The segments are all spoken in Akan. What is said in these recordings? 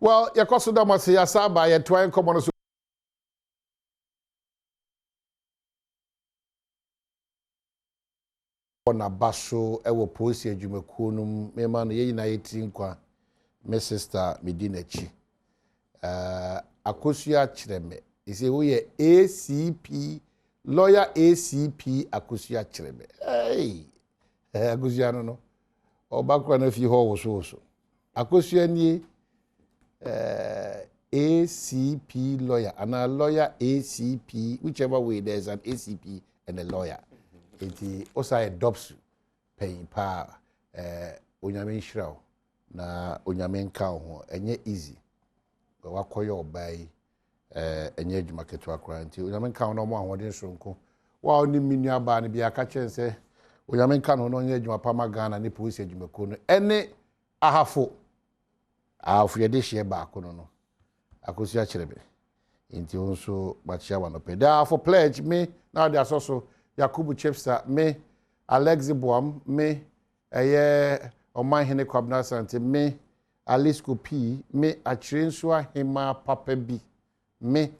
Well, ya koso da mase ya saba ya twan komo no so na baso ewo police adwumakuo no mema no ye na yetiri nkwa me sister Medinachi akosua kireme ise wo ye ACP lawyer ACP akosua kireme akosua no obakwa na fi ho wo so akosua nie ACP lawyer and a lawyer ACP, whichever way there's an ACP and a lawyer. It also adopts paying power. Onyamen shroud na onyamen ka ho enye easy. Wakoyo obai enye adwuma keto akra nti onyamen ka no mo ahoden sonko. Wa oni minua ba ne bia ka chense onyamen ka no onye adwuma pama Ghana ne police adwuma ko no ene ahafo afuyede hye ba ko no akosia kirebe inti onso bachia wanope da for pledge me now they are so Yakubu Chipsa me Alexi me Oman Hene Kwabna Sante me Alisco P me Achirensua Hema Papa B me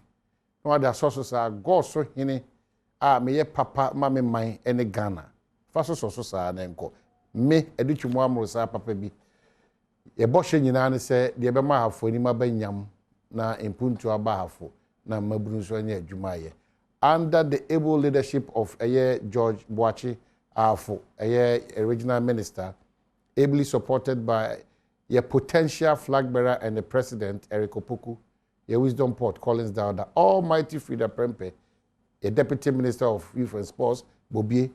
no they are so sa go so hene me ye papa ma me man ene Ghana faso so sa na enko me edutwumu amro sa papa B ye boshe nyina ne se de be ma hafo ni ma banyam na impuntu abahafo na mabunu so anya adwuma ye under the able leadership of George Boachi Afo original minister ably supported by your potential flag bearer and the president Eric Opoku your wisdom port Collins Dowda almighty Frida Prempe a deputy minister of youth and sports Bobie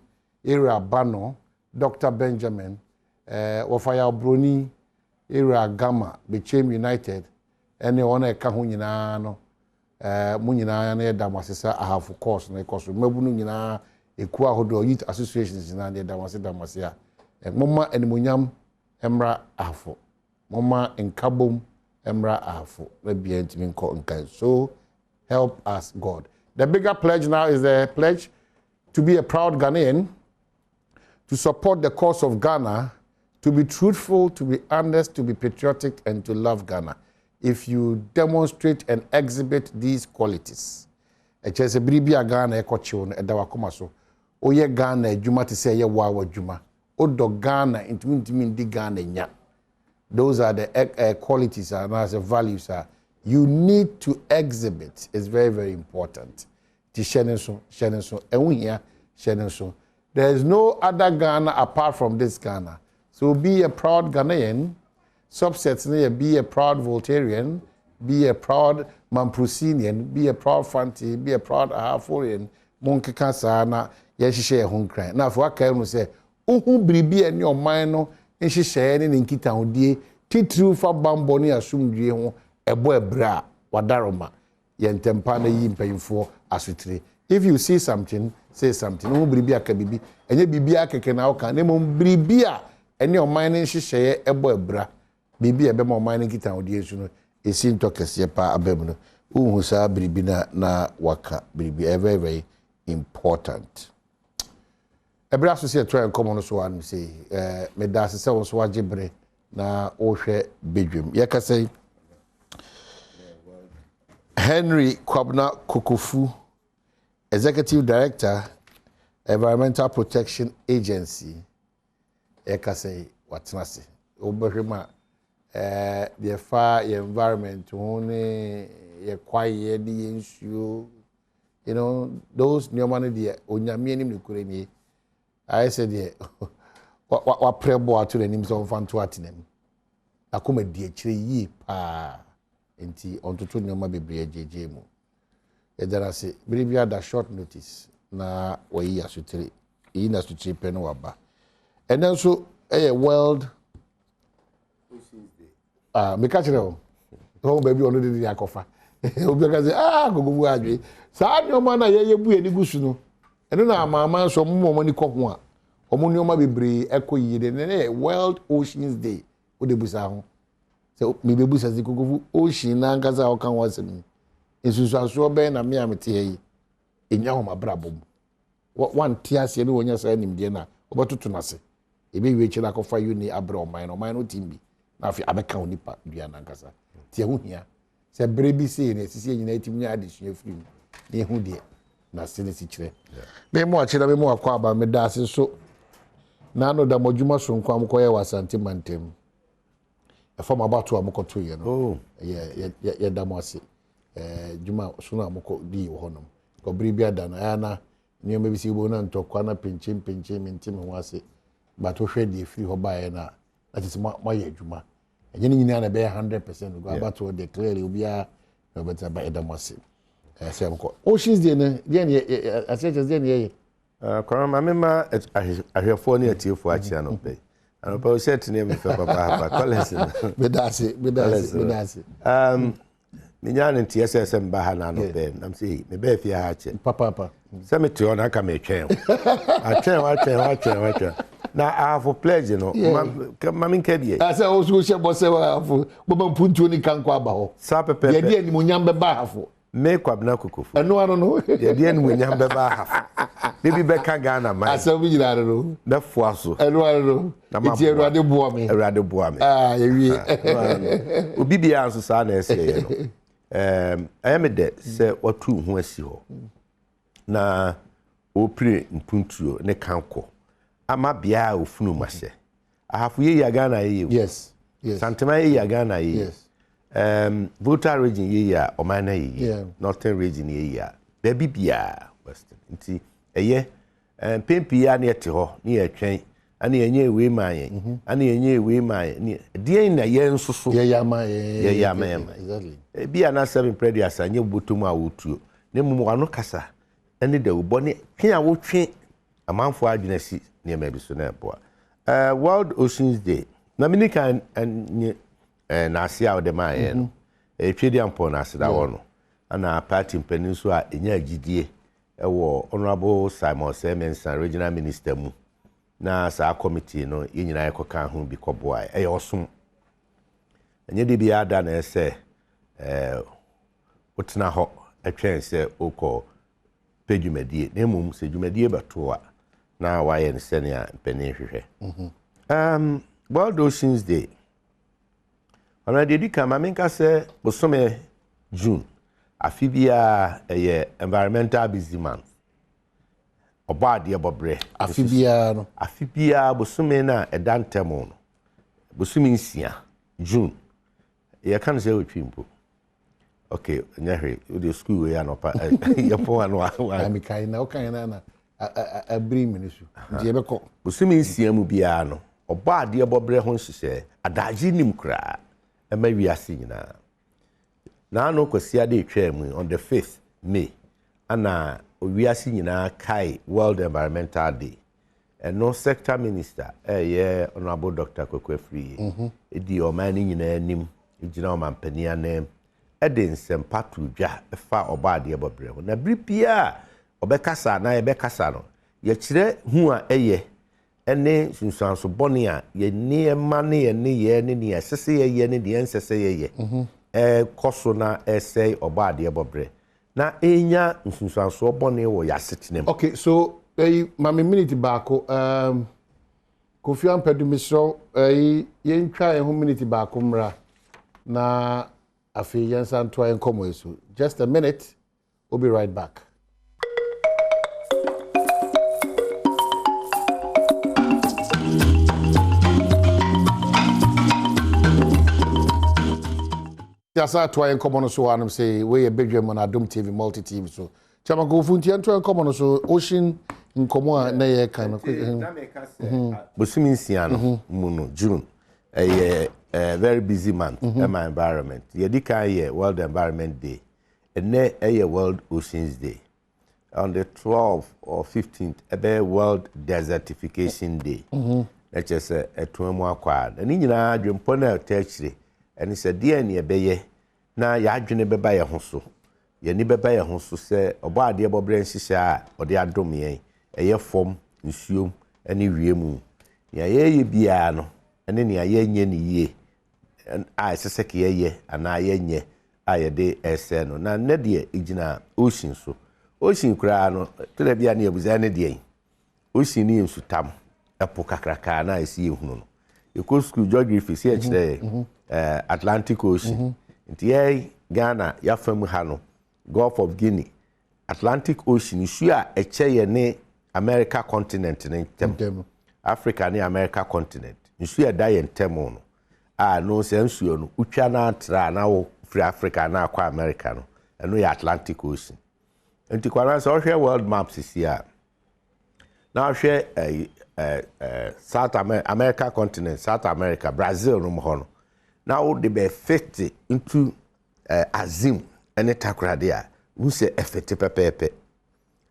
Era Bano Dr. Benjamin Wafaya Bruni Era Gama became united ene ona eka ho nyina no mu nyina na yeda masesa ahafo course na course mabunu nyina eku ahodo youth associations na yeda damase a momma enimonyam emra ahafo momma enkabom emra ahafo na bia ntimi nko nkan so help us God. The bigger pledge now is the pledge to be a proud Ghanaian, to support the cause of Ghana, to be truthful, to be honest, to be patriotic and to love Ghana. If you demonstrate and exhibit these qualities, echese bribia Ghana ekochiwo no edawa koma so oye Ghana adwuma te se ye wawa adwuma odo Ghana intimi ndi Ghana nya. Those are the qualities and as the values are you need to exhibit. It's very, very important. Ti shenenso ehun shenenso. There is no other Ghana apart from this Ghana. So be a proud Ghanaian. Subsets be a proud Voltarian, be a proud Mamprusinian, be a proud Fanti, be a proud Ahaforian, Monkey Kansana, Yeshe Hunkran. Now, for what can we say, Uhu Bribi and your minor, and she shared in Kita Udi, Titru for Bamboni assumed you a boy bra, Wadaroma, Yentempana Yim paying for asutri. If you see something, say something. Uhu Bribia Kabibi, and ye Bibia Kakanauka, Nemon Bribia, and your minor she share a boy bra. Bibi ebe mo mining kita audience no esin to kese pa abem no uhu sa bribi na waka bribi very very important. Ebra so se try come on so an say me da se won so agibre na ohwe bedwem ye ka say Henry Kwabna Kokofu, Executive Director Environmental Protection Agency, ye ka say watnase obehwema the far environment only quiet the issue, you know, those new money the onyame I said yeah what prebo to the names of fan to atinem akoma die kire yi pa enti ontoto nyoma bebre jeje mu edara se bribia da short notice na wayi asutire yi na asutire pe no waba and then so world me catch them. Oh, baby, already the Yakofa. Obiaka say, Adwei. Sa nyoma na ye bu eni gusu no. Eno na mama so mo money kɔ ho a. Omo nyoma bebre ekɔ yide ne World Oceans Day. O de busa ho. So me be busa zi kokofu ocean na nkaza o kan wasem. Ensusu aso be na me amete yi. Enya ho mabrabom. One tiase ne wonya sa nimde na. Obototo nase. Ebe wi echi na akɔfa uni abra oman no timbi. Na fi abeka onipa dua na nkasa tie ho hia se brebi sei ne sisi nyina etim nya adesua firim ne hu de na se ne sikire me mo akira me mo akwa aba me da ase so na no da modwuma so nkwa mkoye wasante mantem e fam abato amokoto ye no ye da mo ase dwuma so na amoko di wo honom ko brebi ada na ya na ne me bi si bo na ntokwa na pinchim mintim ho ase ba to hwe de free ho ba ye na that is my adwuma enye nyina na be 100% go abato de clearly obia no better by Adom ase say amko Oceans Day ne dey asete dey ne kwara ma mema ahwefo ne atiefo achia no pe anopa o set ne me fe papa college bedase minya ne TSS mba ha na no pe nam say me be fi ha che papa say me tio na ka me twen atwen na have pledge no mami nkadie ase o so she bo se wa afo bo mpuntu ni kanko aba ho sa pepe ye die ni munyam be ba afo me kwabna kokofo eno ano no ye die ni munyam be ba afo bibi be ka Ghana mai ase bi jira no be foaso eno ano eti Awurade boa me ye wie obi bia anso sa na ese ye no ayame de se otu hu asi ho na opre mpuntuo ne kanko ama bia ofunu mahye ahafu ye ya Ghana ye yes santema ye ya Ghana ye yes voter region ye ya omana ye northern region ye ya baby bia western nti eye pempi ya na ete ho ne ye twen ana yenye ewe maye ana yenye ewe maye ne die na ye nsoso ye ya ma exactly bia na 7 predias anye botum a wotuo ne mumu ano kasa ene da ubone twen a wotwe amanfo adwenasi ne ma bi so na boa World Oceans Day na minika na asia o de maye no twedi ampo na asida wo no ana party mpaninso a enya agidie ewo honorable Simon Semensan regional minister mu na sa committee no yenyina yekoka ho bi koboa osom enye de bi ada na ese otena ho atwen se okọ pedwumadie na mum se dwumadie beto a na waye ne sene a mpani hwehwe World Oceans Day ona de di kama menka se bosome June afibia environmental busy month obade bobre afibia bosome na edantemo no bosome nsia June ye kan se otwimpo okay nyahwe the school we anopa ye po anu ami kai na na abri minisu je beko bosome nsia mu bia no obade bobre ho nhye adaji nim kra ema wiase nyina na no kwasia de twam on the 5th May ana owiase nyina kai World Environmental Day no sector minister honorable Dr. Kokwefri edi omani nyina anim gina omampania nem eden patu dwa fa obade bobre na bripia obekasa na ebekasa no ye kire hu a ene sunsanso bone a ye niema ne ne esese ye ne de ensese ye koso na essay obade bobre na enya nsunsanso bone wo yasetinem. Okay, so mama minute baako Kofi Ampedu misro ye ntwa ye ho minute baako mra na afi yensa ntwa enkomo eso. Just a minute, we'll be right back. Yasa twa enkomo no so anum say we a Badwam on Adom TV multi TV so. Chama go funti ntwa enkomo no so Ocean nkomo a na ye kan no. Bosumi nsia no mu no June very busy month my environment. Ye di kan ye World Environment Day. And a World Oceans Day. On the 12th or 15th, a World Desertification Day. That's just a 2 quad. And in your dream, Pona tertiary, and it's a dear near Baye. Now, ya dream by a hoso. Ye nibber by a hoso say, or bar dear Bob Shisha, or the Adomie, a year form, assume, any remu. Ya ye biano, and then ya ye, and I seseki ye, and I ye. Aye de eseno na nedie igina ocean so ocean kra no tele bia na ebuza ne de ocean ni nsutam epo kakraka na esi ehunu no eko school geography se kire Atlantic Ocean nti Ghana ya fam ha no Gulf of Guinea Atlantic Ocean issue a eche ne America continent ne ntem Africa ne America continent issue a da ye ntem no no se nsuo no utwa na atra na wo free Africa na akwa America no eno ya Atlantic Ocean nti kwana se ohwe world maps here na ohwe South America continent South America Brazil no mo no na wo de be fit into azim ene takrade a wo se effect pepepe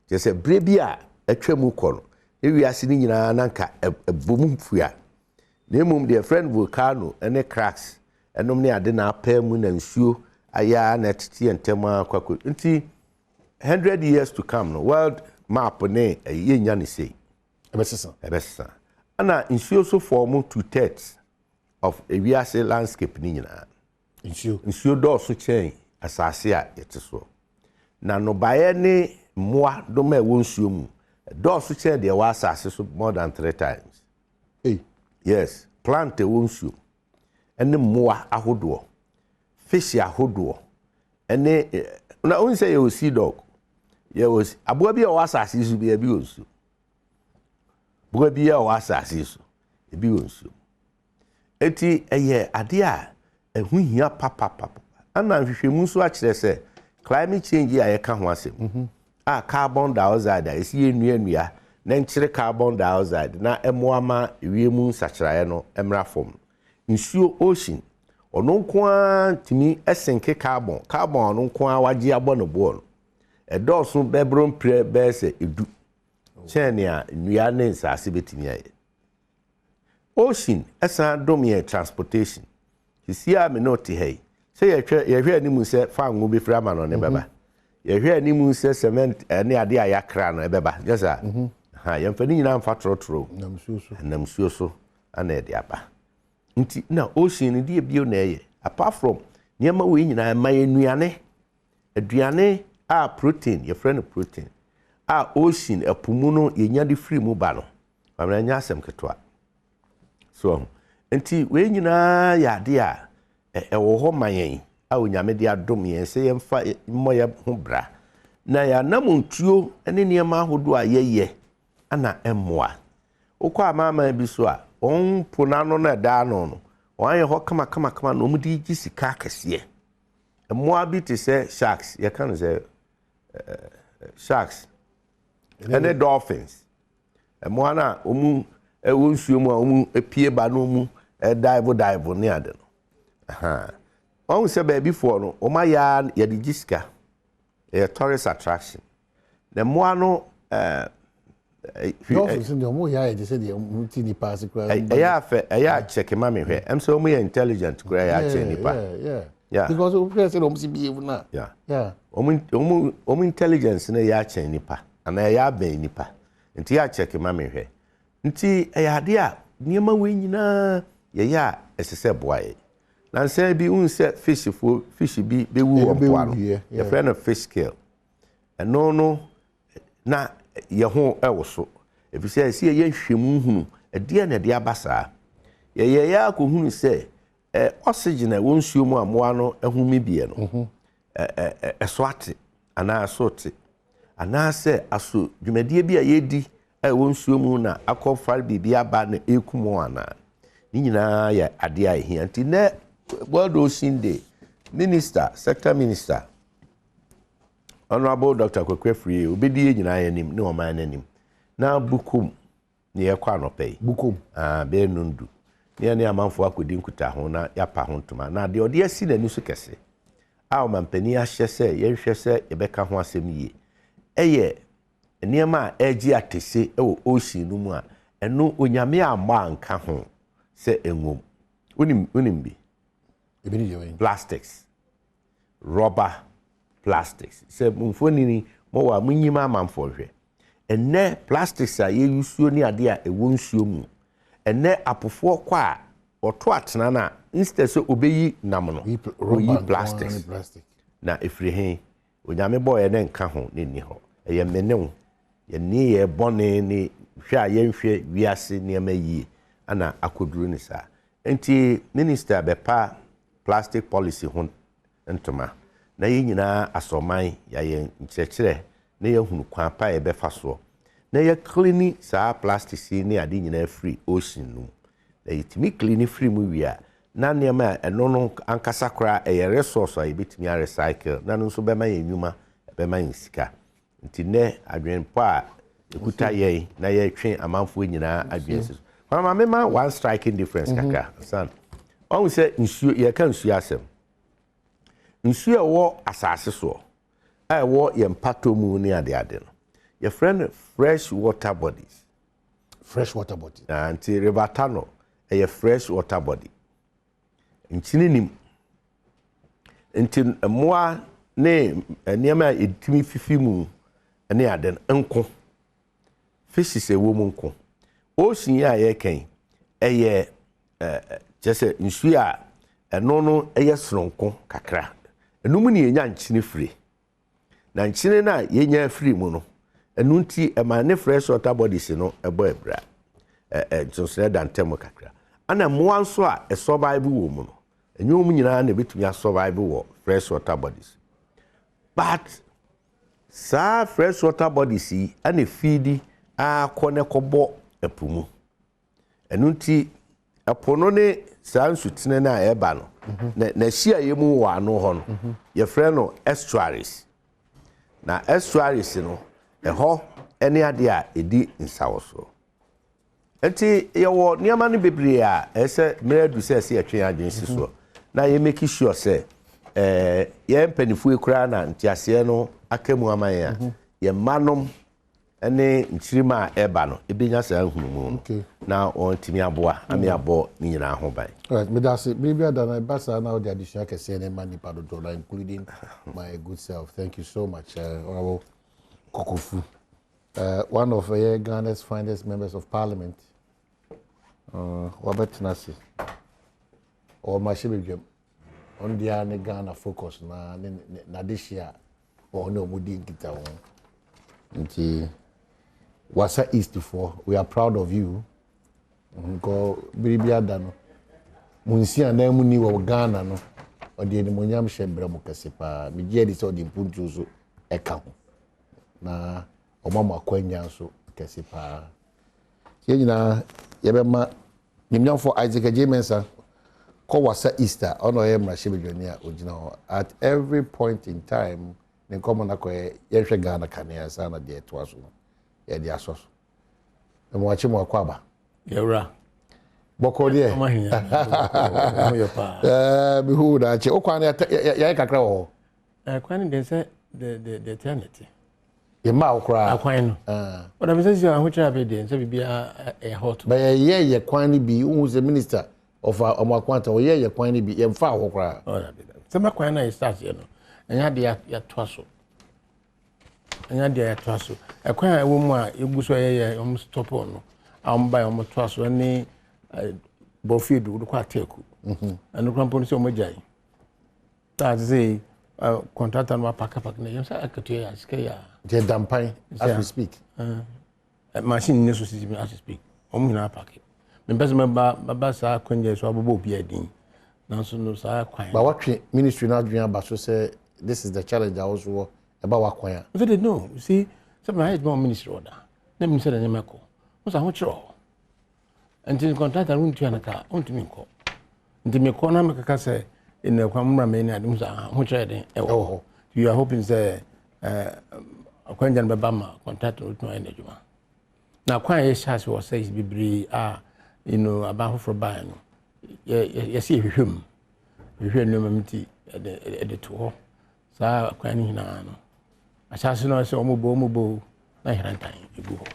je se brebi a atwam ko no ewiase ni nyina nanka ebom fua na emum de friend volcano ene cracks enom ne ade na apam na nsuo aya na tete entema kwako nti 100 years to come no world map ne yenya ne sei ebesesa ana nsuo so form 2/3 of ewiase landscape ni nyina nsuo do so chen asase a yeteso na no bae ne moa do ma wo nsuo mu do so chen de wa asase so more than 3 times yes plant wo nsuo ene moa ahodo fish ahodo ene na unse ye sea dog ye was aboa bi a wa asase so bi onsuo boa bi a wa asase so bi onsuo eti eye ade a ehu hia papa ana hwehwemu so a kire se climate change a ye ka ho asem carbon dioxide esi enua na nkire carbon dioxide na emoama wiemu sachiraye no emra form nsuo ocean ono nkoa timi esenke carbon ono nkoa waje abo no bo no edoso bebron pre bese edu chene a nua ne nsase betimi aye ocean esa domie transportation hisia me no te hey say ye hwe animu se fa nwo be fra ma no ne beba ye hwe animu se cement ne ade a yakra no ebeba just ye mfani nyina mfa trotro namsuo so ana e de aba nti na ocean de bio na eye apart from niema we nyina ma enuane aduane a protein ye friend protein a ocean apumu no ye nya de free mu ba no amna nya asem ketwa so nti we nyina ya de a wo ho mayen a onyame de adom yen se ye mfa moye ho bra na ya namontuo ene niema ahodo a yeye ana emmoa ukwa mama bi so a on ponano na da no on ye ho kama no mu di gisika kese emmoa bi te se sharks ye kan say sharks ene dolphins emmoa na omu wonsuo mu a omu epie ba no mu dive ne ade no on se ba before no o ma ya di gisika tourist attraction the emmoa no dolphins in the mo ya they say the multi pass kra ya check ma me hwe em so mo ya intelligent kra ya check nipa yeah because we first say we be even na omu intelligence na ya check nipa ana ya ben nipa nti ya check ma me hwe nti ya de a niema we nyina ya esese boaye na nse bi unse fish bi be wu ompo ano ya friend of fish scale no na ye ho ewoso efise se ye hwemu hunu ade na de abasa ye ya ko hunu se oxygen e wonsuo mu amoa no ehumi bie no eswate ana asote ana se aso dwumadie bi a yedi wonsuo mu na akofar bibia ba na ekumo ana ni nyina ya ade a ehia nti na World Ocean Day minister sector minister Honorable Dr. Kwefri obedi nyina yanim ne oman nanim na bukum ne yakwa anopei bukum be nundu ne amanfo akodi nkuta ho na yapa ho ntoma na de ode asi nani so kese a o mampani ahye se ye hwe se ye beka ho asem yie eye niema agi atese wo ocean no mu a eno onyame amma anka ho se enwom unim bi ebini yewe plastics rubber plastics se mfoni ni mo wa munyima amanfo hwe enne plastics a ye yusuo ni ade a ewo nsuo mu enne apofo kwa oto atena na instead so obeyi nam no oyi plastics na efrihen onyame boy ne nka ho ne ni ho eye menew ye ni ye bone ni hwa ye hwe wiase ne amayi ana akoduru ni sa enti minister bepa plastic policy ho ntoma na ye nyina asoman ya ye nkyerɛkyerɛ na ye hunu kwan pa ye befa so na ye clean saa plastic ni ade nyina free ocean no na yitimi clean free mu wia na nneɛma ɛno no ankasa kora ɛyɛ resource a yɛbɛtumi a recycle na no nso bɛma yɛ nnwuma bɛma yɛ sika nti nɛ adwenpo a ekuta yɛn na yɛtwe amanfo nyinaa adwensi so mama mema one striking difference kaka san on say nsuo yɛ ka nsuo asɛm nsuo ɛwɔ asase so a ɛwɔ yɛ mpato mu ne ade no yɛ friend fresh water bodies nti river tano ɛyɛ fresh water body nkyini nim nti mmoa ne nneɛma a ɛtumi fifi mu ne ade no nko fishes ɛwɔ mu nko ocean a yɛkan ɛyɛ kyese nsuo a ɛno no ɛyɛ soronko kakra ɛno mu ne yɛnya nkyene firi na nkyene na yɛnya firi mu no ɛno nti ɛma ne fresh water bodies no ɛbɔ ɛbra nsonso da ntɛm kakra ana mmoa nso a survive wɔ mu no ɛnyɛ mu nyinaa na betumi survive wɔ fresh water bodies but saa fresh water bodies yi ana feed a kɔne kɔbɔ ɛpo mu ɛno nti ɛpo no ne saa nsutene na ɛba no na hyia yɛ mu wɔ ano hɔ no yɛfrɛ no estuaries na estuaries no ɛhɔ ɛne ade a ɛdi nsawo so nti yɛwɔ nneɛma no bebree a ɛsɛ mmerɛdu sɛ ɛsɛ yɛtwe adwensi so na yɛ make sure sɛ yɛn mpanimfoɔ kura na ntiaseɛ no aka mu ama yɛn a yɛn mmanom ɛne nkyirima a ɛba no ebenya saa nhunu mu na ɔntimi aboa ame abɔ ne nyinaa ho ban. Right, me that's it. Maybe I basa now the additional can say any money part of dollar, including my good self. Thank you so much, Honorable Kokofu, one of Ghana's finest members of Parliament. Robert Nasi, or my shibijum on the Ghana focus na this year or no mudi kita on. Wasa East for we are proud of you. Go Biribia Dano. Munsia na mu ni wo Ghana no. Odi ni monyam hyebrɛ mu kɛse pa. Me gye di sɛ odi mpuntu so ɛka ho. Na ɔmama akwanya so kɛse pa. Ye nyina yɛbɛma nimnyamfo Ex-Gratia Mensa kɔ Wasa Easter ɔno yɛ mmarahyɛbadwani a ogina hɔ at every point in time ne nkɔmɔ na kɔ yɛhwɛ Ghana kanea sa na deɛ to aso no yɛ de aso so na mo akye mo akɔ aba yɛwura bɔkɔ deɛ bi hu da akye okwan yɛ kakra wɔ kwan de sɛ the eternity yɛma okra akwan no ɔda bi sɛ sɛ ahokyerɛ abɛ deɛ sɛ bibia hot ba yɛ kwan ni bi hu sɛ minister of ɔmo akwanta yɛ kwan ni bi yɛmfa ahokra ɔda bi sɛ ma kwan na yɛ start yɛ no ɛnya de yɛ toa so ɛnya de yɛ toa so ɛkwan a ɛwɔ mu a yɛgu so yɛ ɔmo stop on no ɔmo ba ɔmo toa so ne bɔfield wo kɔ ateku ɛno kwan pon sɛ ɔmo gyae ta sɛ contractor no paka na yɛm sɛ akatua yɛ sika yɛ the dampan as we speak machine ne so system as we speak ɔmo nyina pake me pɛ sɛ maba saa kwanya so abobɔ obi adin nanso no saa kwan ba watwe ministry na adwene aba so say this is the challenge also about wa kwan so they know you see some I my ministry order na me say na meko mo sa ho kyerɛ until contractor won tua na ka on to me ko nti me ko na me kaka sɛ in the kwamra me na adum sa ho kyerɛ den ɛwɔ you are hoping say akwanja no beba ma contractor to my adwuma na kwan yɛ chance wɔ sɛ bibiri you know about for buy no you see hwehwem no mamti de to ho saa kwan ni na no asase no sɛ omobo na hrantan ebu ho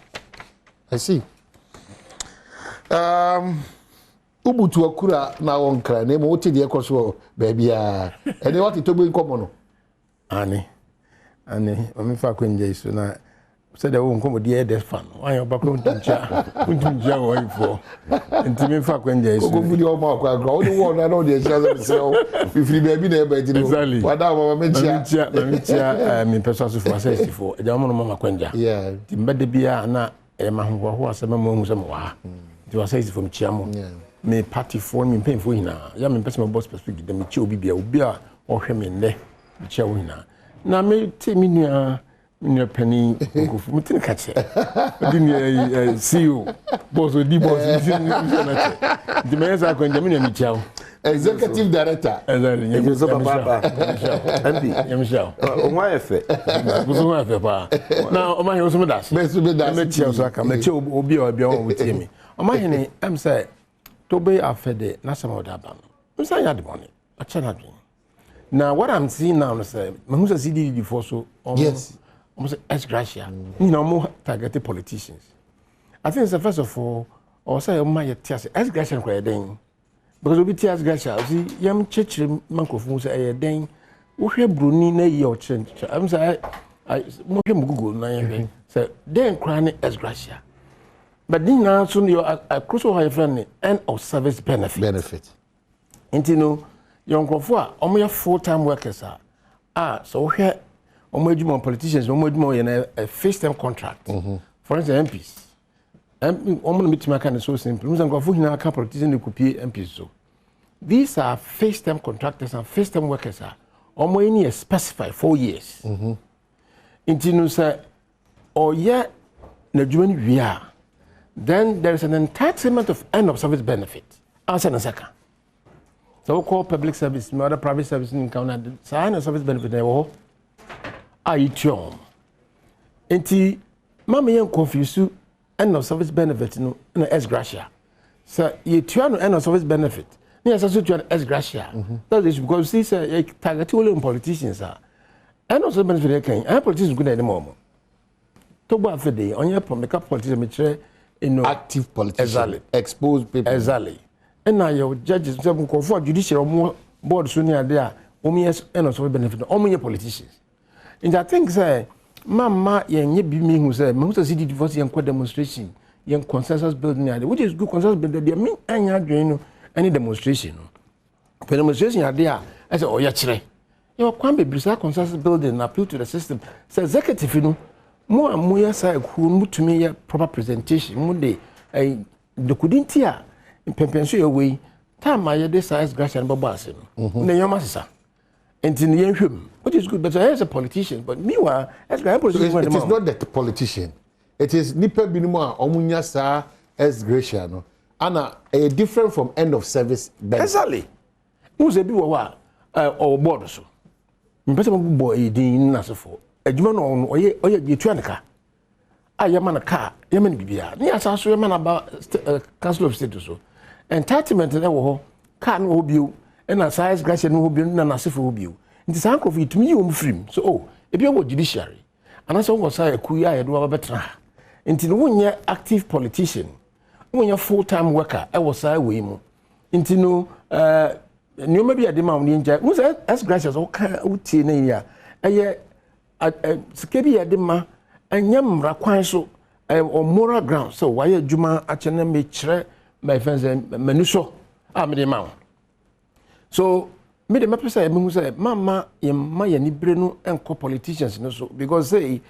I see ubutu akura na wonkra na mo wote de ekoso baabi a ene wote to gbe nkomo no ani o me fa kwanja iso na said the one come the death fan why you back on tunja wo ifo nti me fa kwanja iso go fudi o ma kwa gra o de wo na no de chance say o fifiri baabi na e ba ti no wada mama me chia me person so for assess for e ja mo no mama kwanja yeah ti mbade bia na e ma ho asema mo hu se mo wa ti assess for me chia mo me party for me pain for hina ya me person boss perspective dem chia obi bia hwɛ me nne kyɛ wo hina na me te me nua pani kofu me tin ka che di ni CEO boss di boss di me sa ko njame na mi chao executive director exactly so papa mp yamshao onwa efe buso wa fe pa na o ma he so me das me chao so aka me che obi o tie mi o ma he ni am say to be afede na some of that ban me say ya de money a chana dream. Now what I'm seeing now is me who say CDD before so yes almost Ex-Gratia, you know, more targeted politicians. I think it's first of all, or say, my Ex-Gratia and Credin. Because we be Ex-Gratia, see, young church mancofuns a dang, we have Bruni, your change. I'm saying, I Google, so then crying Ex-Gratia. But then now soon you're a crucial high friend and of service benefit. And you know, young Crawford, only full-time workers are. So here. Politicians, a fixed-term contract. For instance, MPs. Meet my kind of so simple. Politicians could pay MPs so. These are fixed-term contractors and fixed-term workers. Only specified 4 years. Into say, or yeah, we are. Then there is an entitlement of end-of-service benefit. Answer the second. So-called public service, other private service in Canada. So end-of-service benefit. Aition. Enti mama yen confuse end of service benefit no na Ex-Gratia. So you tuan end of service benefit. Ni asaso tuan Ex-Gratia. That is because see say target only politicians are. End of service benefit can politicians go na more. To go afede onye make politicians me kire active politicians exactly. Exposed people exactly. And now your judges some go for judicial board so near there end of service benefit only politicians. And I think say mama yenye bi me hu say CDD divorce yen demonstration yen consensus building which is good consensus building there me anya adwen no any demonstration no for demonstration are there I say oh ya kire you kwan be brisa consensus building appeal to the system say executive no mo amoya say ku mutumi ye proper presentation mo de the couldn't here Mpensenpensemu ye we time aye this size Gratia no baba ase no na yoma sisa enti ne yenhwem which is good but as a politician but meanwhile Ex-Gratia so it is not the politician it is nipa binimu a omunya sa Ex-Gratia no ana different from end of service benefit. Exactly who's a bi wo wa or board so mpese mo bo edin na sefo adwuma no oye yetua ne ka ayama na ka yama ne bibia ne asaso yama na ba council of state so entitlement na wo ho ka no ho bio na size Gratia no ho bio na sefo ho bio nti san crop it me you free so oh ebi wo judiciary and so wo say akuya ye do ba betra nti no wonye active politician wonye full time worker e wo say we mu nti no nyoma bi ade ma wo nja wo say Ex-Gratia so ka utie na ya eye skebi ade ma anyam ra kwan so o moral ground so why adwuma a chene me kire my friends manuso a me de ma so me de mapesa me hu say mama yemma ya ni bre no enko politicians no so because say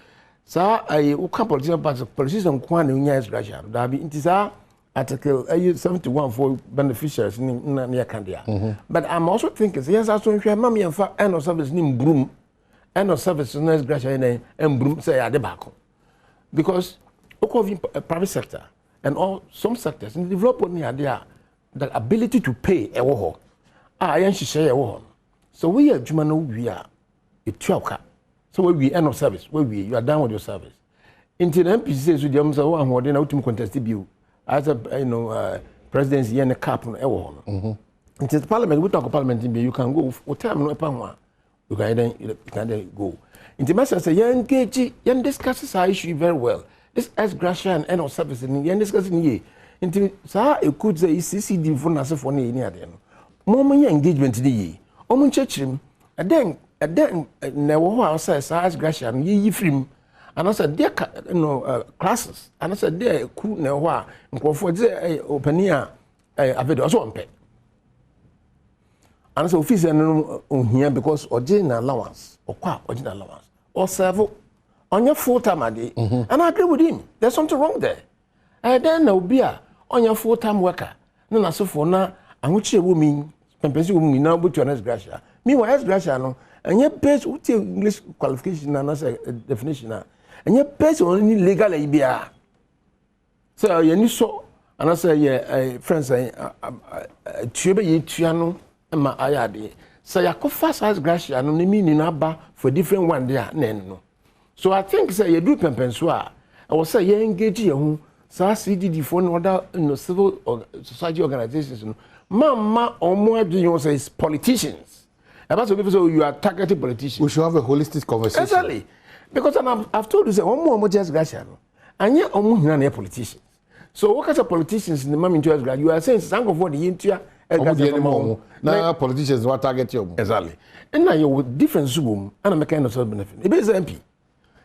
sa ai u ka politician kwa na nya Ex-Gratia da bi nti sa article 71 for beneficiaries na ya kan dia but I'm also thinking yes I so hwe mama yemfa end of service ni mbrum end of service no Ex-Gratia na mbrum say ade baako because of private sector and all some sectors in the development near there the ability to pay a wo yan share a wo so we are adwuma no we are etuaka so we end of service we you are done with your service into the MPC so dem say wo ahode na utum contest biu as a presidency and a cap no e wo no into the parliament we talk parliament you can go o time no e pa ho you can then go into my say yan engage yan discuss this issue very well. This Ex-Gratia and end of service in yan discussing ye into sa e could say CCD for na se for na ni ade no mo engagement ni ye o mo chechim and then na wo ho say sa Ex-Gratia no ye film and I said there classes and I said there ku na ho a nkofo say opania avedo so on pay and so office no here because original allowance or original allowance or serve on your full time ade and I agree with him there's something wrong there then na obi a on your full time worker no na so for na anwochi ewu mi Mpensenpensemu na obutu na Ex-Gratia Meanwhile, Ex-Gratia no, and yet based with English qualification and as a definition, and yet based on any legal ABR. So you so, and I say, yeah, friends, Tuba Yitiano and my ayadi. So you could fast Ex-Gratia no meaning about for different one there, no. So I think say you do Pempensua. I was say you engage you. So CDD for other civil or society organizations. Mama or more do you say politicians. And that's what people say you are targeting politicians. We should have a holistic conversation. Exactly. Because I've told you say one just Gratia. And yet almost politicians. So what kind of politicians in the moment you are saying some for the interior now politicians what target you. Exactly. And now you different room and I'm a kind of benefit. It is MP.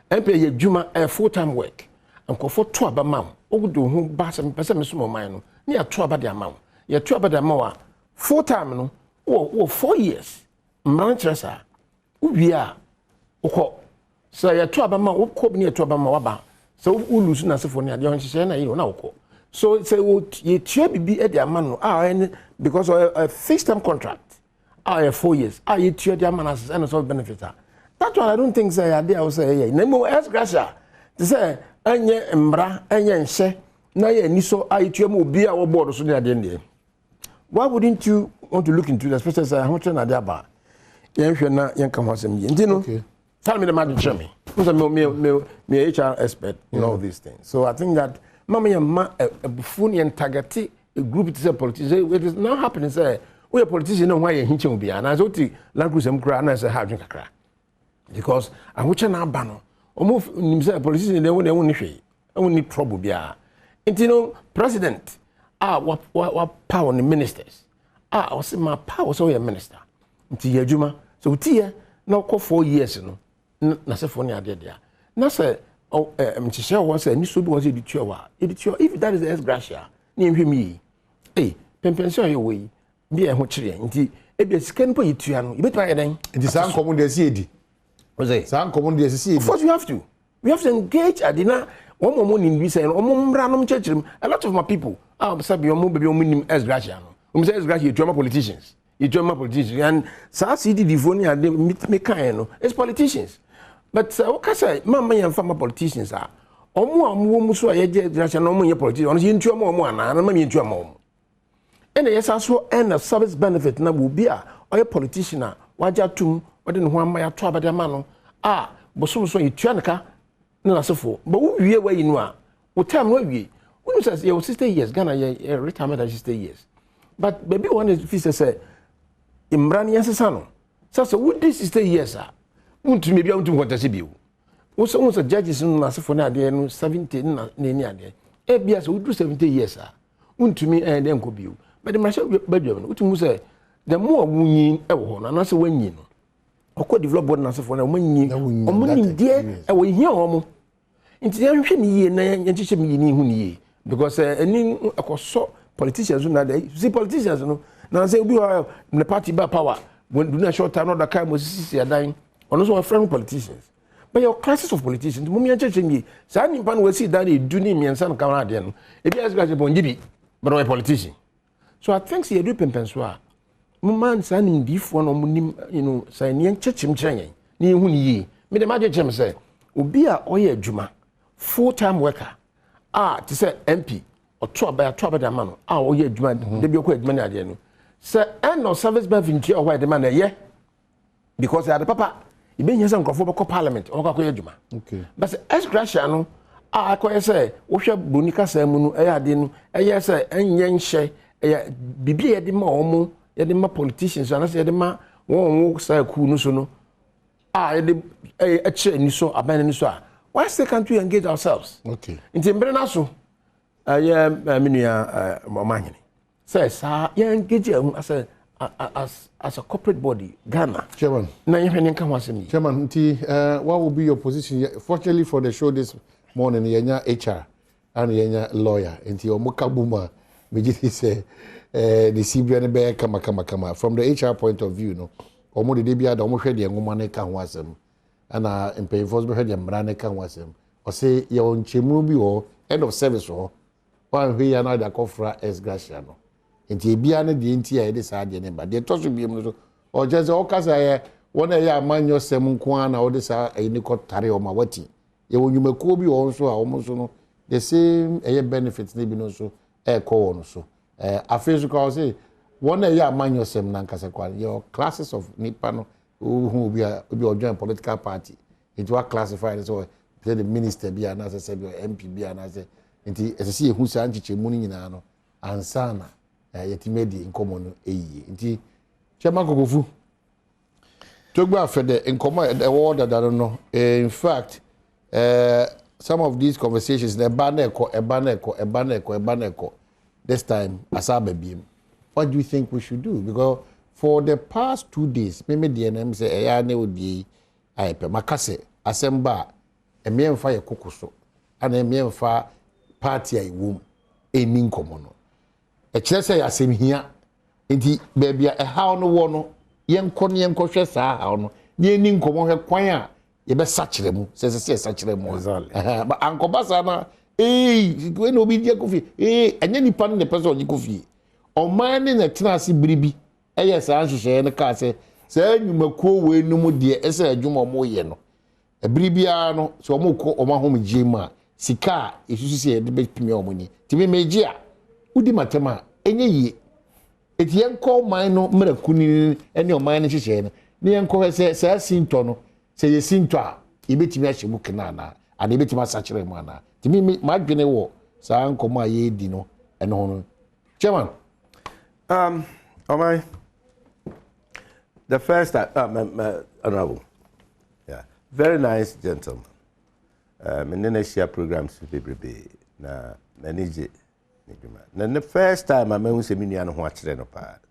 MP Juma a full-time work. And for 2 about mom. Oh, do whom bass and Pessamism mine. Near 2 about the amount. You're 2 about the amount. 4 time, no, or 4 years. Manchester. We are. So you're 2 about my what near 2 about my waba. So we lose nothing for near the Orange, you know. So say, you should be at the amount because of a fixed term contract. 4 years. You cheer the amount as an of benefit. That's why I don't think say, I will say, no more Ex-Gratia. To say, anye mbra anye nse na ye niso ayitua mo bia wo board so na de ndie. Why wouldn't you want to look into the especially say how na de aba yen hwe na yen ka ho asem ye ntino tell me the man to me me HR expert in all these things. So I think that mama ya a buffoon yen target a group to say politicians it is now happening say we a politician no why ye hinche bia na so ti land cruise em kra na say ha dwen kakra because I na aba no almost politicians they won't need trouble bia. And you know, president, what power on the ministers? I was my power so a minister. Until Yajuma, so tia now call 4 years, no, Nasafonia did there. Nasa, Mchisha was a new super was editor. If that is the Ex-Gratia, name him me. Hey, Pempensua your way, be a hochri, until a scan for you to you better than it is uncommon the CD. Was it? Some common the CD. Of course, you have to. We have to engage at dinner. One more morning we say, a lot of my people, Sabi, your Ex-Gratia. Say Ex-Gratia, you politicians. You politicians. And CDD Vonia, they meet it's politicians. But what can I say? Mamma and farmer politicians are. Musu, Ex-Gratia, no more politicians. Into a more, and I'm into a mom. And yes, I saw end of service benefit, na will be a politician. Wajatum, what didn't want my trouble, the man. But so you Chanaka. No, so for. But we are where you know. What time were we? When says your 60 years, Ghana, retirement at 60 years. But baby, one is the say, Imbrani Yansano. So, would this 60 years, sir? Won't maybe I want to want to see you. Also, a judges in Nasafona, there 17 near there. ABS would do 70 years, sir. Won't to me and then could be. But the Marshall bedroom, which will say, the more winning, and also when you know. I could develop one answer for when you dear, I will hear almost. Into the ancient year, and teach me because any so politicians see politicians now say we are the party by power when do not short time not the kind was dying or also friend politicians. But your classes of politicians, Mumia churching Sandy Pan will see that they do me and some Canadian. If you ask Gajibi, but I'm a politician. So I think you do Pempensua. Man signing beef one on signing church him training. Ni ye. Me the magic gem say, Ubia oye Juma, full-time worker. To say MP or trouble the man. Oye Juma, they be quite many idea. Sir, and no service benefit or why the man, yeah. Because I had a papa, you been here some for parliament or Juma. Okay. But Ex-Gratia no, I quite say, Osha Bunica Semunu, Ayadin, yes, and Yen She, Bibi at the more. Yadima politicians and I said, "Ma, one walks like who no so no. A chair ni so abandon so. Why is the country engage ourselves? Okay. In Timbernaso, I am Minia Mamani. Says, you engage as a corporate body, Ghana. Chairman. Now you can come once me. Chairman, what will be your position? Fortunately for the show this morning, you're HR and you're lawyer. And your Mokabuma, we say. The CBN be kama from the HR point of view no omo de bia da omo hwe de ngoma ka ho asem ana employers be hwe de mra ka ho asem o say ye on chemu bi ho end of service ho wan hwe ya na da kofra Ex-Gratia no enti bia ne de enti ya de sa de ne ba de to so biem no or just all case one a ya man your seven kwana or this a nicotary or mawati. You when you make Kobe also almost the same benefits, maybe no so a call so. A physical say one a ya man your seven nankasakwan, your classes of Nipano who will be join political party. It was classified as well. The minister be an answer, MP be an answer. And as I see who's anti money in ano, and sana, yet made in common a year. Chamakofu. Talk about for the in common the word that I don't know. In fact, some of these conversations, the baneko, this time, Asabe beam. What do you think we should do? Because for the past 2 days, maybe the NM say, I know the Makase, Asemba, a mere fire cocoso, and a mere fire party I womb, a nin common. A chess I same here, indeed, baby, a how no one, young Conny and Coches are how near nin common her choir, ye best such them, says such them. But Uncle Bassana, when obedient coffee, and any pan in the person you coffee, or mine in a Tennessee bribi. Yes, I share the car say you may call we no more dear as a juma moyeno. A bribiano, so moko or my home jima. Sika, if you see a debate me money. To be major, Udi matema, any ye. It young call mine no merakuni and your mind is share. Nian call say, Sintono, say ye sintoa, you bet me a shibukanana, and you bet my such a mana. To me, my general, so uncle my ye dino and honor. Chairman. My. The first honorable, yeah, very nice gentleman. I share programs with people. Na manage. Then the first time I met him, I watched the part.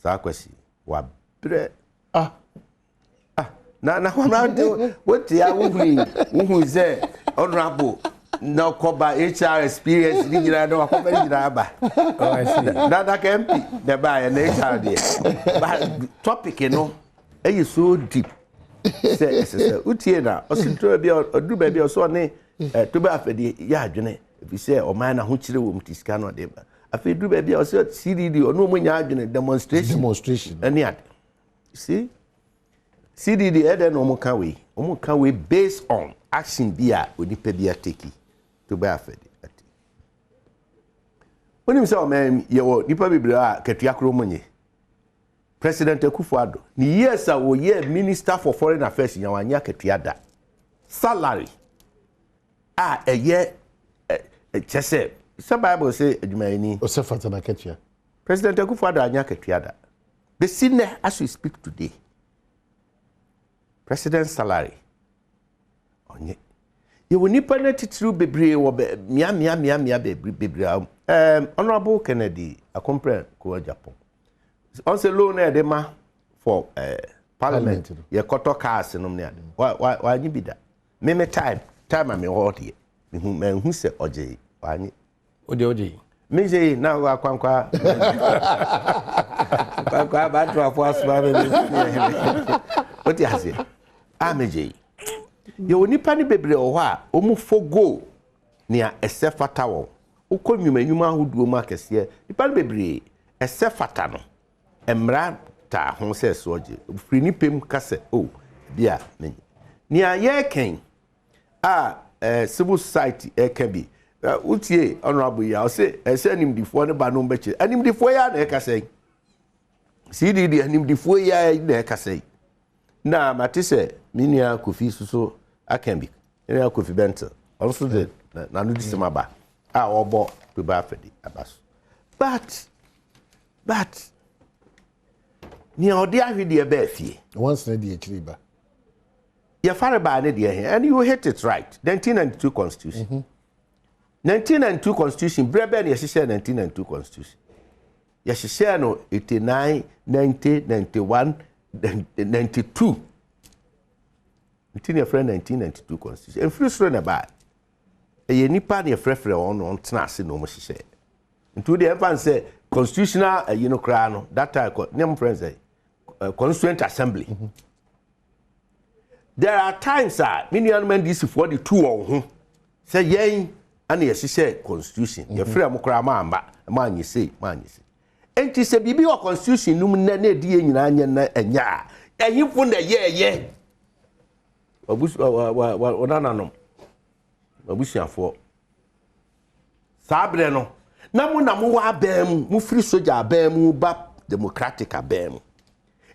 So I question, what bread? Now what the who is there? Honorable. No cover HR experience. No cover ba. Oh, I see. That can be the buy an HR there. But topic, you know, is so deep. Say, Utiena, or Sintra or do baby or so ne to be after the yard. If you say, or man, who chill to scan or them. I feel do baby or so CDD or no one yard in a demonstration. And yet, see, CDD had no more can we based on action beer with the pedia take to be afraid. When you say, man, you nipa biblia ketuakro money. President Ampofo-Adjei, ni years ago, Minister for Foreign Affairs in Yawanya ketuada. Salary. A year, chese. Some Bible say, Jumaini. Osefata ketua. President Ampofo-Adjei anya ketuada. The senior as we speak today. President's salary. Onye. You will nipa na titru bebre wo mia bebre. Honorable Kennedy, I comprehend ko Japan. On se loan e de ma for parliament. Ye koto cars no me ade. Why you be that? Me time am me hold here. Me hu se Adjei. Why Adjei. Me say na wa kwankwa. Kwankwa ba to afo asba me. What you say? Adjei. You nipa ni bebre o ho a omu fogo nia esefata wo ukonwuma huduo ma kese nipa ni bebre esefata no emra ta ho se so Adjei free ni pem kase o bia me nia ye ken civil society can be utie honorable ya say animdifo ne ba no beche animdifo ya na kase CDD animdifo ya na kase na matise minia kofi suso akembi area kofi bento also the na no disemaba obo to ba fedi abaso but ni odi ahwede ba afie once na di echiri ba ya fare ba ne de and you hit it right 1992 constitution 1992 constitution brebe na yeshe 1992 constitution yeshe no 89 90 91 92 your friend 1992 constitution and free sure na ba e nipa na frefre on tena ase no mo hye into the everyone say constitutional kra no that time name friends constituent assembly there are times many men this for the two on say yen and yes say constitution your free am kra ma anyise enti se bibi o constitution num na di enyina anya na enya ehifo na ye obusu onananom obusuafo sabre no na mo wa abam mu free soldier abam ba democratic abam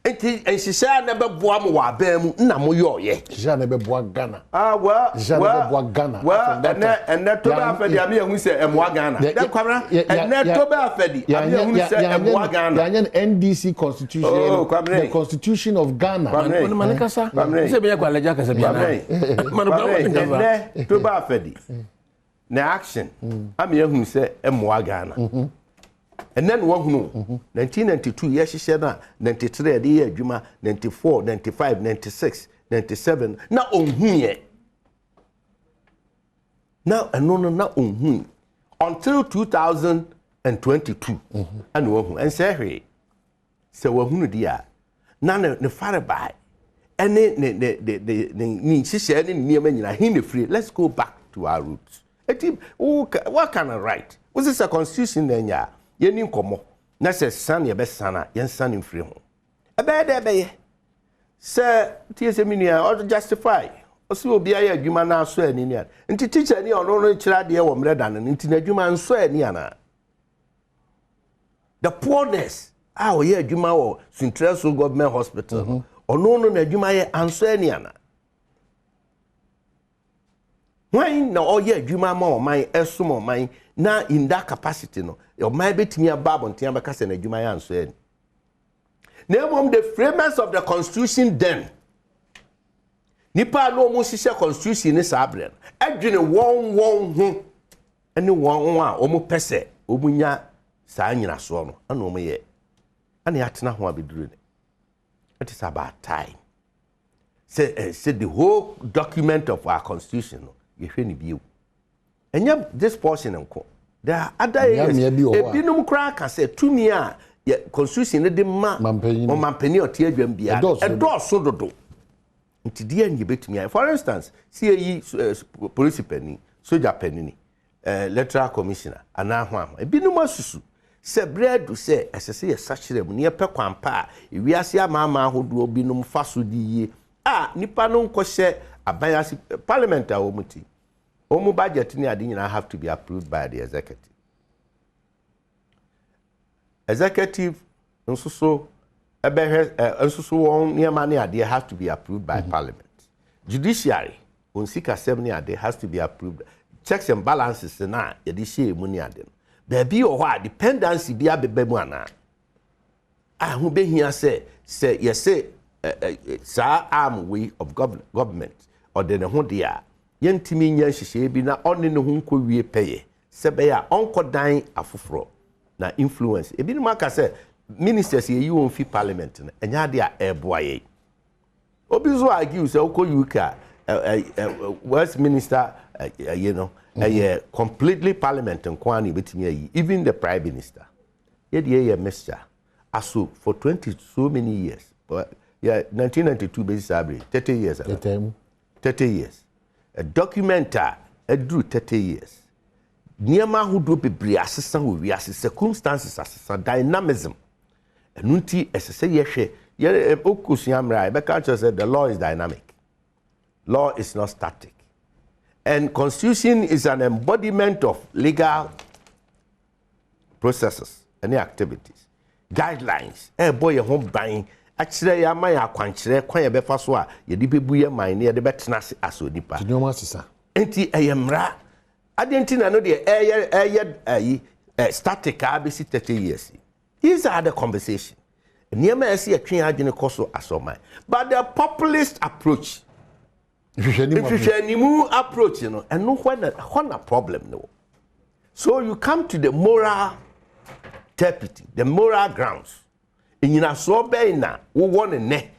enti ensisa na beboa mo wa abam na mo yoye sisa na beboa Ghana wa sisa na beboa Ghana ene to ba afedi am ehun se emwa Ghana da kwamra ene to ba afedi am ehun se emwa Ghana yan NDC constitution the constitution of Ghana manikasa se be yakwa leja kasa bia na to ba afedi na action am ehun se emwa Ghana and then one 1992 yes she said na 93 the year adwuma 94 95 96 97 na onhuye now no na onhu until 2022 and one and say hey say wahunu dia na ne fare bai ene ni share ni niam nyina hin free. Let's go back to our roots. What kind of right was this a constitution then yeni nkomo na se san ye be sana yen san mfiri ho ebe de be ye se tie minua or justify o se obi aye adwuma na aso ani ni nti teacher ni ono no kira de wo mre dan nti na adwuma nso ani ana the poorness o ye adwuma wo Central Government Hospital ono no na adwuma ye anso ani ana when na o ye adwuma ma o man esom o man na in that capacity no your man betimi abab on tiamba kase na adwuma ya anso ani na the framers of the constitution then nipa no mo sise constitution ni sabre adwene won ho ene won a o mo pese o munya saa nyina so no ana o mo ye ana ya tena ho abeduru ne it is about time say the whole document of our constitution no ye hwe ni biu enya this portion enko there are other areas ebinum kra ka say tumi a constitution de ma mampeni otie adwam bia edo so dodo nti dia nyi betumi for instance see police penny soldier penny electoral commissioner ana ho ebinum asusu se bread se esese ye sachere mu ne pe kwampa ewiase ama ahodo binum faso di ye nipa no nkɔhye abayasi parliament a womuti omu budget ni ade nyina have to be approved by the executive nsuso nsuso won niema ne ade has to be approved by parliament. Judiciary on sika sem ne ade has to be approved. Checks and balances na ye de share mu ne ade baby o ho dependency bia beba mu ana ho behia say ye say sa arm way of government or the ho dia yentimi nya hihye bi na onne ne ho nkowie peye se be ya onkodan afoforo na influence ebi no aka say ministers ye won fi parliament na enya de a eboaye obi zo argue say oko UK Westminster completely parliament nkwani betimi ayi even the prime minister ye de ye mixture aso for 20 so many years but 1992 basically 30 years ago 30 years a documenter drew 30 years niema hudo bebre asesa wo wi asesa circumstances asesa dynamism enunti esese ye okusiamra be culture said the law is dynamic, law is not static, and constitution is an embodiment of legal processes and activities guidelines boy ho ban akire ya man akwankyere kwan ye befa so a ye di bebu ye man ne ye de betena aso nipa nyoma sisa enti eyemra adenti na no de static abisi 30 years. These are the conversation niema ese ye twen adwene koso asoman but the populist approach ifishanimu approach you know and no when a problem no. So you come to the moral turpitude, the moral grounds. Inyina so be na wo won ne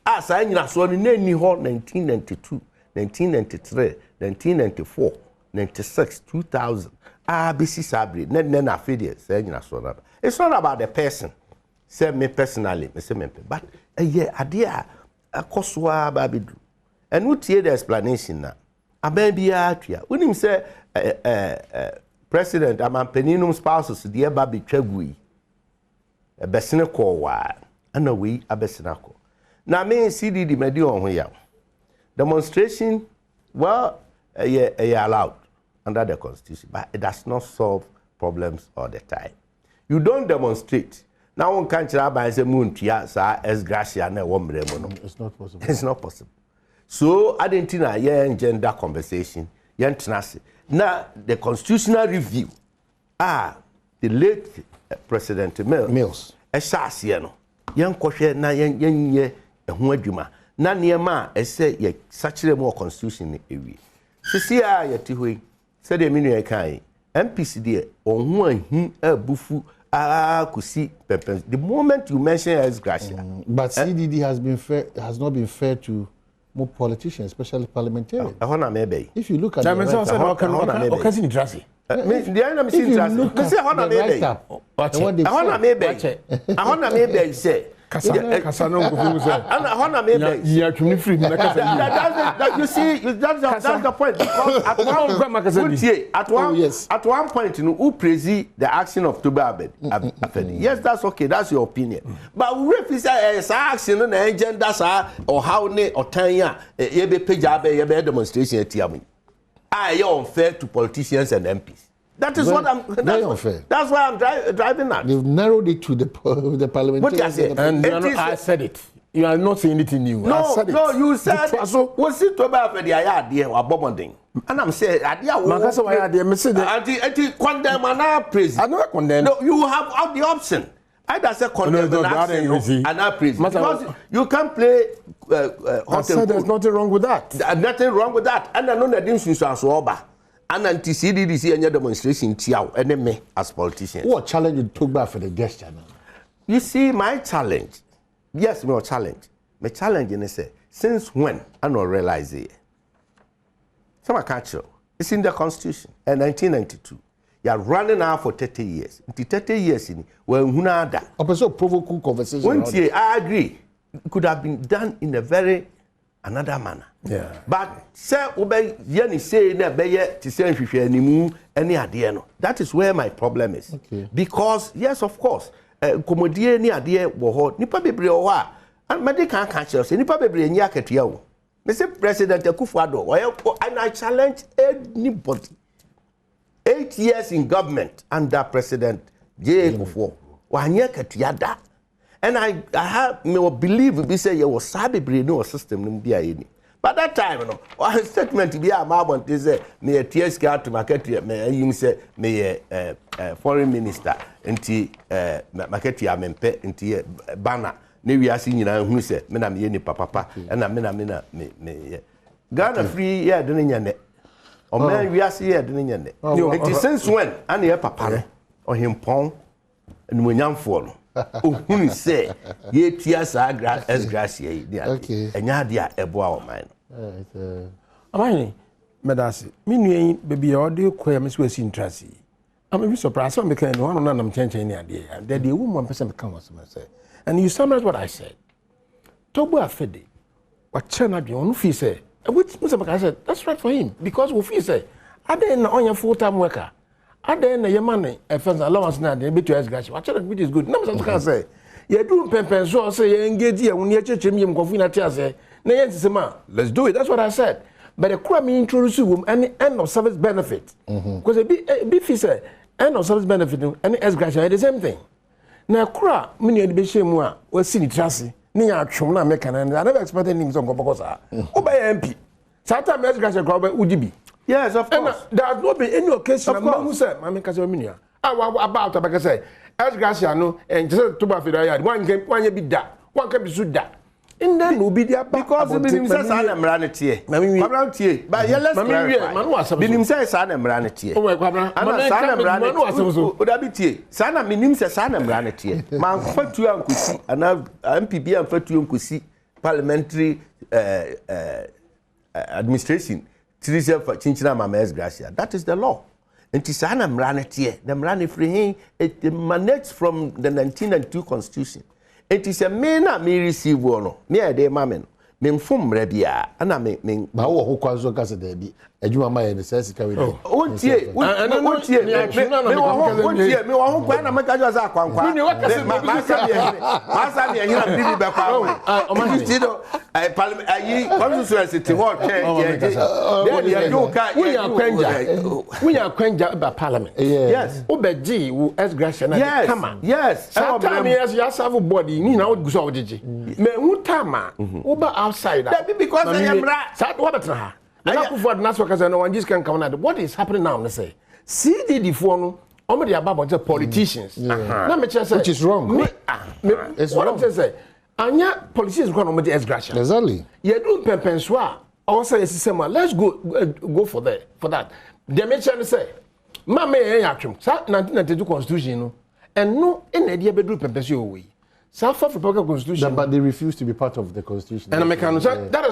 asa inyina so ne ni ho 1992 1993 1994 96 2000 abc sabre ne na fide say inyina so na. It's not about the person, say me personally me say me but ade a akosoa ba bedu and we hear the explanation na aban bia atwa unim say president amampeninum spouses de ba betwagui besene ko wa ana we abesena ko na me CDD medi on ho ya demonstration well allowed under the constitution but it does not solve problems all the time. You don't demonstrate now one can't say muntia sa Ex-Gratia na wo mremo no. It's not possible. It's not possible. So Argentina gender conversation now the constitutional review the late President Mills esase no yen kohwe na yen ye ho adwuma na niema ese ye sachire mo constitution ewi sisi a yeti hoi se de minu e kan MPC de ohun ahin abufu kusi pepens the moment you mention Ex-Gratia but CDD has not been fair to more politicians, especially parliamentarians. If you look at the you see, that's the point. Because at one point, you know, who praise the action of Toba Abed. Yes, that's okay. That's your opinion. But we refuse action on the agenda or how ne or Tanya ebe pejabe ebe demonstration at Tiamu. You're unfair to politicians and MPs. That is what I'm. That's why I'm driving at. They've narrowed it to the parliamentarians. What I said, and I said it. You are not saying anything new. No, I said it. No, you said. So what's it about for the idea or bombarding? And I'm saying, idea. Makasa why idea? Me say that. Anti condemn and not praise. I don't condemn. No, you have all the option. Either say condemn and not praise. Because you can play. I said there's nothing wrong with that. Nothing wrong with that. And I know that this is also and anti-CDD and your demonstration and me as politicians. What challenge you took back for the gesture now? You see, my challenge, yes, my challenge. My challenge is say, since when I don't realize it. So I can't show. It's in the Constitution. In 1992. You are running out for 30 years. In 30 years, when Hunada. So provoking conversation. One year, I agree. It could have been done in a very another manner. Yeah. But say obey yeni say na beye to say hwehwe animu any ade no. That is where my problem is. Okay. Because yes, of course, komodie ni ade wo ho nipa bebre wo ha. And me dey kan say nipa bebre nyi akatua wo. Me say President Ampofo-Adjei and I challenge anybody. 8 years in government under President Ampofo. Wa nyi akatua da. And I have me believe we say you was sabi brain no system no bia any. But that time no one statement be a mabon te say me a TSK to market me him say me foreign minister nti market ya mempe nti banner ne wiase nyina hu say me na me ni papa na me Ghana free yeah de nyane o man wiase yeah de nyane nti since when and ye papa no o himpon nmunyamfo no ohun say ye tia sa Ex-Gratia okay enya dia ebo a o man amani medasi me nuen baby o de koya me so asi intrasi am be surprised so me kan no no nam chenchen ni ade ya de de wo person me kan was me say and you summarize what I said Tobo afede wa chena bi onu fi say which Mr. I said that's right for him because we feel say ade na onya full time worker ade na yemane e first allowance na de be to Ex-Gratia which is good na me can say you do pempenso say you engage here when you chechem yem kofu na tia say na yen sema let's do it that's what I said but the crime introduce you any end of service benefit because it be fee say end of service benefit and Ex-Gratia the same thing na kura me ne be shemu a o si ni trase ni ya twom na make na I never expected things on because obey MP sometimes Ex-Gratia go udibi. Yes, of course. And there has not been any occasion who said, "Mami kase ominia." About to say, Ex-Gratia no, and just to ba fida one ye be da, one can be so da. In then no be there because the binim say sa na mra ne tie. Kwabra tie. But yeah, let's clarify. Binim say sa na mra ne tie. Oh, kwabra. Ana sa na mra ne tie. O da bi tie. Sa na minim say sa na mra ne tie. Man fatu ankosi ana MPB an fatu ankosi parliamentary administration. Chinchina mama Ex-Gratia. That is the law. And Tisana Mranetier, the Mrani free it emanates from the 1992 Constitution. It is a mena me receive one. Me a day mamen. Men fum rebia, and I mean, Bawa who calls your gas at the adwuma ma ye ne sense ka we dey Ontie me wa ho kwa na meka jo za kwankwa masa me ahina bibi be kwa o ma ti do parliament ayi constituency ti ho twen ye you ka we are kwanja ba parliament yes obeji wo Ex-Gratia na kama yes time yes ya serve body ni na wo guso ojeje me hu tama wo ba outside that because I am right sa wo betra ha na Ampofo-Adjei na so kaza na one just can come na what is happening now let's say CDD for no omo dey about politicians na me say which is wrong it's what I'm say anya politicians go no omo dey Ex-Gratia exactly ye do pempenso a I say system let's go for that the mention say mama ye yatwem sa 1992 constitution no and no in the dia bedru pempenso we South Africa constitution but they refuse to be part of the constitution and that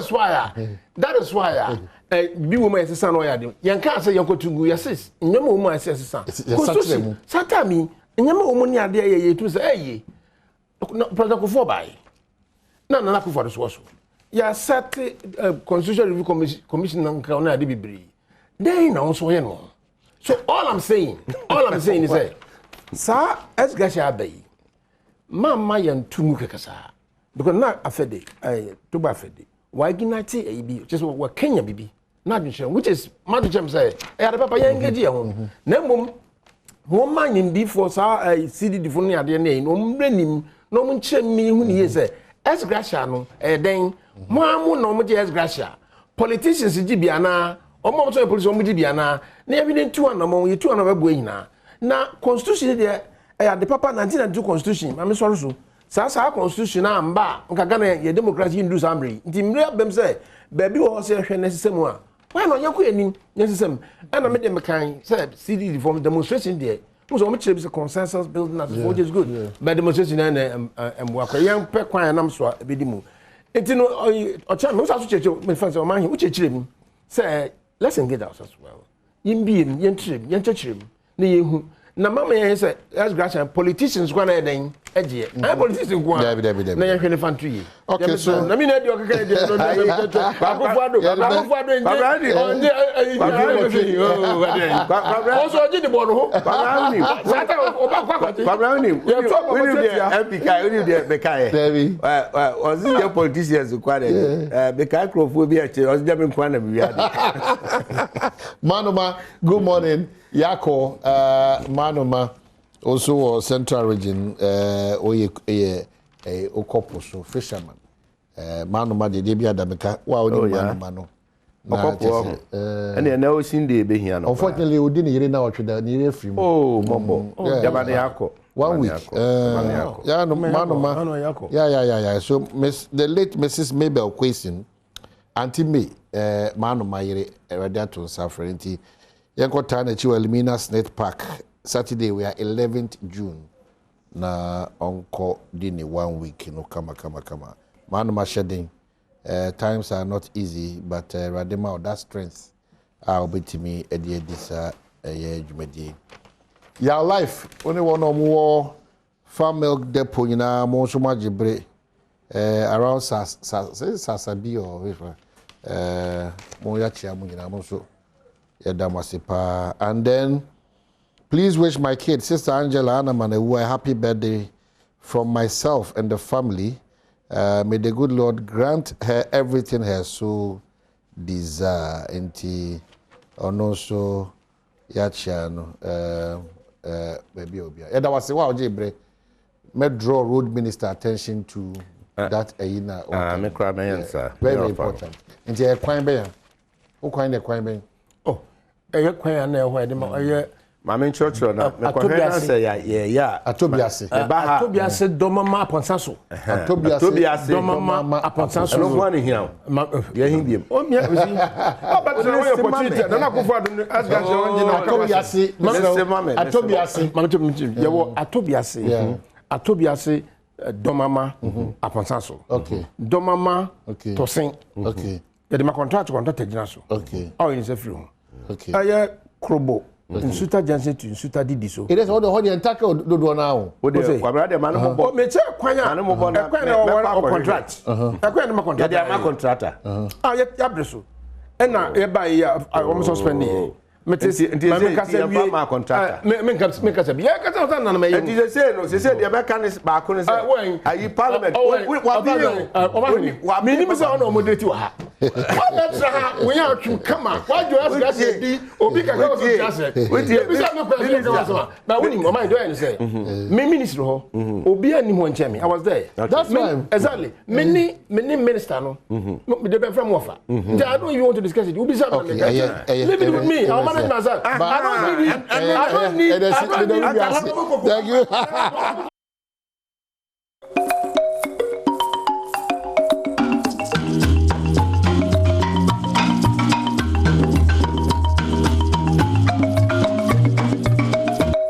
is why bi woman is san oyade yan ka say yankotungu yes nyama woman is san constitution satami nyama woman ni ade ye tu say eh president Kufo bai na Kufo do so ya set constitution review commission nka na ade bibiri then na so ye no so all I'm saying is say sa Ex-Gratia bai mama yan tumu kekasa because na afede to ba afede why ginati bi just what Kenya bibi na adwene which is madwene say the papa yan engage ye ho na mom ho manyin bi for sa CDD fo no ade na no mrenim no mo nkyeremi hu ni ye say Ex-Gratia no den mo amu no mo je Ex-Gratia politicians ji bia na omo so police omo ji bia na evident tu na mo ye tu na ba bo nyina na constitution de the papa 1992 constitution I'm sorry so sa constitution na mba nka Ghana ye democracy induce amri nti mre bem say baby wo say hwe nesesem a why no yakọ enim nesesem ana me de mekan say CD reform demonstration there so we chire be consensus building as which is good but demonstration na emwakọ yan pe kwan na mso ebedi mu nti no o cha me so cheche me fan say o man he chire mu say let's engage ourselves well yimbi yen chire mu na yehu na mama yen say Ex-Gratia politicians go na eden eje politicians go na yen hwe ne fan to yi okay so na me na di okaka ede no Ampofo-Adjei also oji di bono ho sata oba kwa we need the bekai ozi the politicians kwa de bekai crofo bi ache ozi dem kwa na bi ade Manoma good morning Yako Manoma also Central Region oye okoposo fisherman Manoma de bia da meka wa oni Manoma no okopo ene na o sinde be hia no unfortunately odi ne yire na otweda ne yire free oh mombo jabane Yako 1 week yeah no Manoma yeah so the late Mrs. Mabel Question Auntie May Manoma yire radiator safrenti Yankota na chiwa Elimina State Park Saturday we are 11th June na onko dini 1 week no kama Manoma shedding times are not easy but radema of that strength I'll be to me this jumedi your life only one more farm milk depot na mo so majibre around Sasabi or mo ya chia mo nyina mo so and then please wish my kid Sister Angela Anamanewu a happy birthday from myself and the family. May the good Lord grant her everything her soul desire. And also Yachiano baby obia. That was wow Jebre. May draw road minister attention to that very important. And the Quine Bay. Who coined the Quine Bay? Eye kwan na ehwe de ma Mama church na me ko hwe say ya Atobiase Atobiase domama aponsaso Atobiase domama aponsaso no ho ani hia ya hindiem o mia osi but na we opportunity na Ampofo-Adjei Ex-Gratia onjina Atobiase mama ye wo Atobiase domama aponsaso okay domama tosin okay ya de ma contract ejina so okay all in say free okay aya krobo Insuta Jansen to Insuta didi so. It is all the whole entire do now. O de kwabra de man mo bo. Me che kwanya. Man mo bo na kwanya o contract. Kwanya ma contract. Ya de ma contractor. Ya breso. and now I almost suspend it. Make us a say no, they said the American is back on Parliament. Minimum on moderate you have. We are to come out. Why do you ask us? Obi can go to Joseph. With you, but when you mind doing say, me minister, Obi and Nimon Chemi, I was there. That's right. Exactly. Many minister, no, the from offer. I don't even want to discuss it. You'll be something. Leave it with me. I'll manage myself. I don't need. Thank you.